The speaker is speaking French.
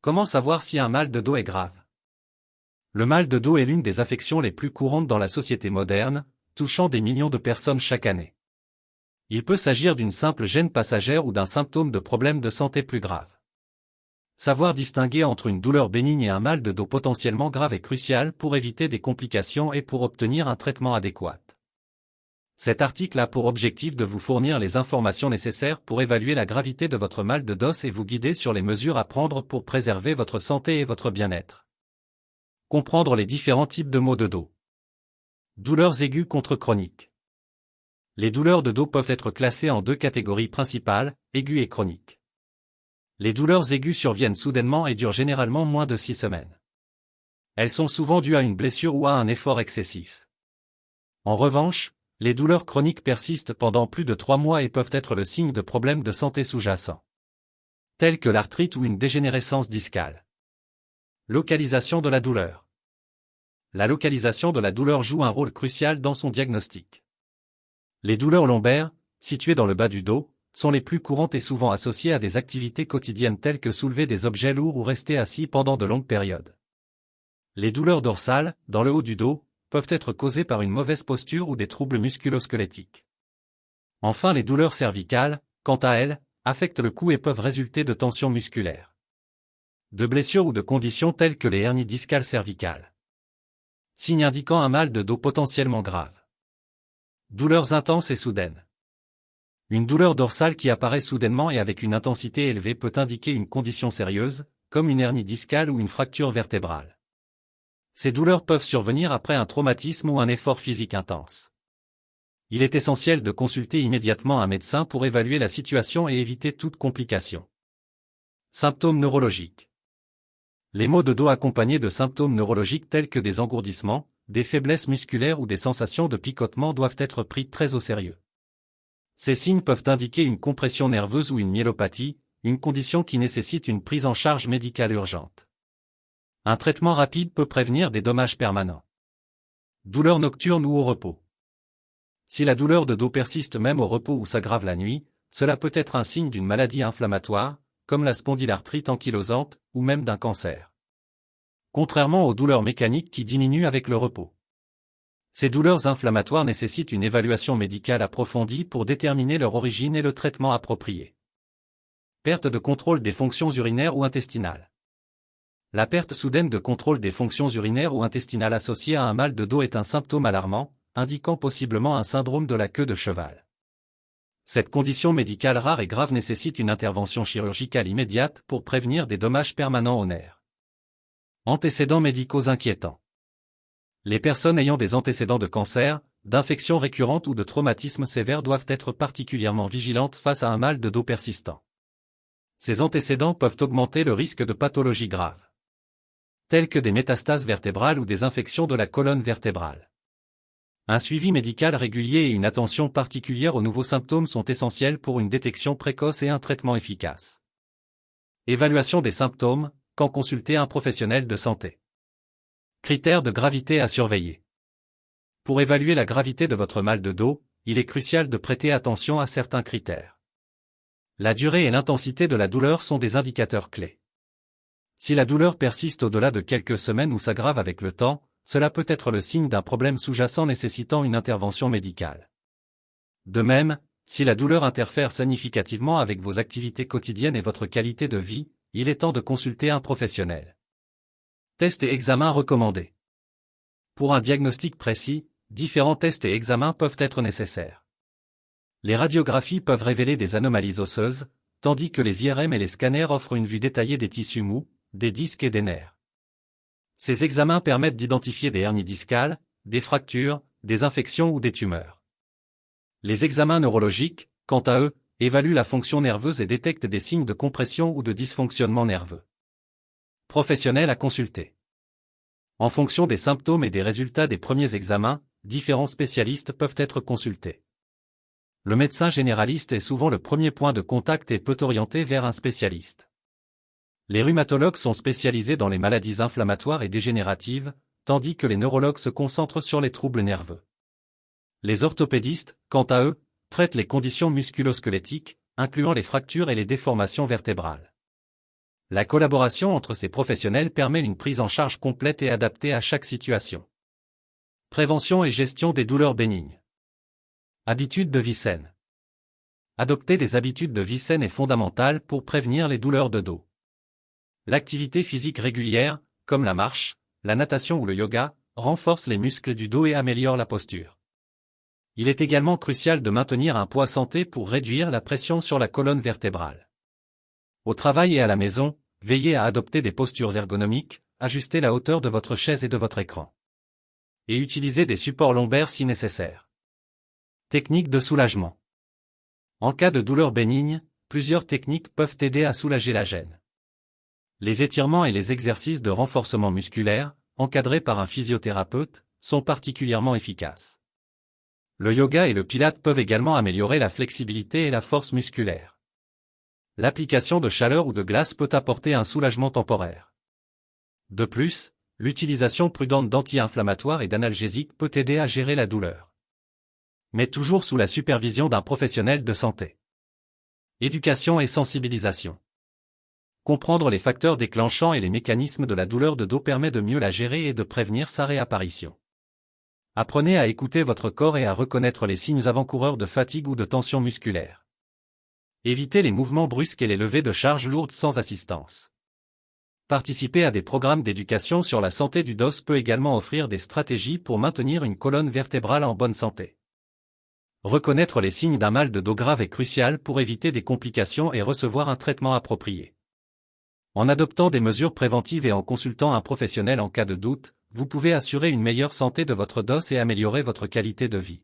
Comment savoir si un mal de dos est grave? Le mal de dos est l'une des affections les plus courantes dans la société moderne, touchant des millions de personnes chaque année. Il peut s'agir d'une simple gêne passagère ou d'un symptôme de problème de santé plus grave. Savoir distinguer entre une douleur bénigne et un mal de dos potentiellement grave est crucial pour éviter des complications et pour obtenir un traitement adéquat. Cet article a pour objectif de vous fournir les informations nécessaires pour évaluer la gravité de votre mal de dos et vous guider sur les mesures à prendre pour préserver votre santé et votre bien-être. Comprendre les différents types de maux de dos. Douleurs aiguës contre chroniques. Les douleurs de dos peuvent être classées en deux catégories principales, aiguës et chroniques. Les douleurs aiguës surviennent soudainement et durent généralement moins de 6 semaines. Elles sont souvent dues à une blessure ou à un effort excessif. En revanche, les douleurs chroniques persistent pendant plus de 3 mois et peuvent être le signe de problèmes de santé sous-jacents, tels que l'arthrite ou une dégénérescence discale. Localisation de la douleur. La localisation de la douleur joue un rôle crucial dans son diagnostic. Les douleurs lombaires, situées dans le bas du dos, sont les plus courantes et souvent associées à des activités quotidiennes telles que soulever des objets lourds ou rester assis pendant de longues périodes. Les douleurs dorsales, dans le haut du dos, peuvent être causées par une mauvaise posture ou des troubles musculo-squelettiques. Enfin, les douleurs cervicales, quant à elles, affectent le cou et peuvent résulter de tensions musculaires, de blessures ou de conditions telles que les hernies discales cervicales. Signes indiquant un mal de dos potentiellement grave. Douleurs intenses et soudaines. Une douleur dorsale qui apparaît soudainement et avec une intensité élevée peut indiquer une condition sérieuse, comme une hernie discale ou une fracture vertébrale. Ces douleurs peuvent survenir après un traumatisme ou un effort physique intense. Il est essentiel de consulter immédiatement un médecin pour évaluer la situation et éviter toute complication. Symptômes neurologiques. Les maux de dos accompagnés de symptômes neurologiques tels que des engourdissements, des faiblesses musculaires ou des sensations de picotement doivent être pris très au sérieux. Ces signes peuvent indiquer une compression nerveuse ou une myélopathie, une condition qui nécessite une prise en charge médicale urgente. Un traitement rapide peut prévenir des dommages permanents. Douleurs nocturnes ou au repos. Si la douleur de dos persiste même au repos ou s'aggrave la nuit, cela peut être un signe d'une maladie inflammatoire, comme la spondylarthrite ankylosante, ou même d'un cancer. Contrairement aux douleurs mécaniques qui diminuent avec le repos. Ces douleurs inflammatoires nécessitent une évaluation médicale approfondie pour déterminer leur origine et le traitement approprié. Perte de contrôle des fonctions urinaires ou intestinales. La perte soudaine de contrôle des fonctions urinaires ou intestinales associée à un mal de dos est un symptôme alarmant, indiquant possiblement un syndrome de la queue de cheval. Cette condition médicale rare et grave nécessite une intervention chirurgicale immédiate pour prévenir des dommages permanents aux nerfs. Antécédents médicaux inquiétants. Les personnes ayant des antécédents de cancer, d'infections récurrentes ou de traumatismes sévères doivent être particulièrement vigilantes face à un mal de dos persistant. Ces antécédents peuvent augmenter le risque de pathologies graves, telles que des métastases vertébrales ou des infections de la colonne vertébrale. Un suivi médical régulier et une attention particulière aux nouveaux symptômes sont essentiels pour une détection précoce et un traitement efficace. Évaluation des symptômes, quand consulter un professionnel de santé. Critères de gravité à surveiller. Pour évaluer la gravité de votre mal de dos, il est crucial de prêter attention à certains critères. La durée et l'intensité de la douleur sont des indicateurs clés. Si la douleur persiste au-delà de quelques semaines ou s'aggrave avec le temps, cela peut être le signe d'un problème sous-jacent nécessitant une intervention médicale. De même, si la douleur interfère significativement avec vos activités quotidiennes et votre qualité de vie, il est temps de consulter un professionnel. Tests et examens recommandés. Pour un diagnostic précis, différents tests et examens peuvent être nécessaires. Les radiographies peuvent révéler des anomalies osseuses, tandis que les IRM et les scanners offrent une vue détaillée des tissus mous, des disques et des nerfs. Ces examens permettent d'identifier des hernies discales, des fractures, des infections ou des tumeurs. Les examens neurologiques, quant à eux, évaluent la fonction nerveuse et détectent des signes de compression ou de dysfonctionnement nerveux. Professionnels à consulter. En fonction des symptômes et des résultats des premiers examens, différents spécialistes peuvent être consultés. Le médecin généraliste est souvent le premier point de contact et peut orienter vers un spécialiste. Les rhumatologues sont spécialisés dans les maladies inflammatoires et dégénératives, tandis que les neurologues se concentrent sur les troubles nerveux. Les orthopédistes, quant à eux, traitent les conditions musculo-squelettiques, incluant les fractures et les déformations vertébrales. La collaboration entre ces professionnels permet une prise en charge complète et adaptée à chaque situation. Prévention et gestion des douleurs bénignes. Habitudes de vie saine. Adopter des habitudes de vie saine est fondamental pour prévenir les douleurs de dos. L'activité physique régulière, comme la marche, la natation ou le yoga, renforce les muscles du dos et améliore la posture. Il est également crucial de maintenir un poids santé pour réduire la pression sur la colonne vertébrale. Au travail et à la maison, veillez à adopter des postures ergonomiques, ajustez la hauteur de votre chaise et de votre écran. Et utilisez des supports lombaires si nécessaire. Technique de soulagement. En cas de douleur bénigne, plusieurs techniques peuvent aider à soulager la gêne. Les étirements et les exercices de renforcement musculaire, encadrés par un physiothérapeute, sont particulièrement efficaces. Le yoga et le pilate peuvent également améliorer la flexibilité et la force musculaire. L'application de chaleur ou de glace peut apporter un soulagement temporaire. De plus, l'utilisation prudente d'anti-inflammatoires et d'analgésiques peut aider à gérer la douleur. Mais toujours sous la supervision d'un professionnel de santé. Éducation et sensibilisation. Comprendre les facteurs déclenchants et les mécanismes de la douleur de dos permet de mieux la gérer et de prévenir sa réapparition. Apprenez à écouter votre corps et à reconnaître les signes avant-coureurs de fatigue ou de tension musculaire. Évitez les mouvements brusques et les levées de charges lourdes sans assistance. Participer à des programmes d'éducation sur la santé du dos peut également offrir des stratégies pour maintenir une colonne vertébrale en bonne santé. Reconnaître les signes d'un mal de dos grave est crucial pour éviter des complications et recevoir un traitement approprié. En adoptant des mesures préventives et en consultant un professionnel en cas de doute, vous pouvez assurer une meilleure santé de votre dos et améliorer votre qualité de vie.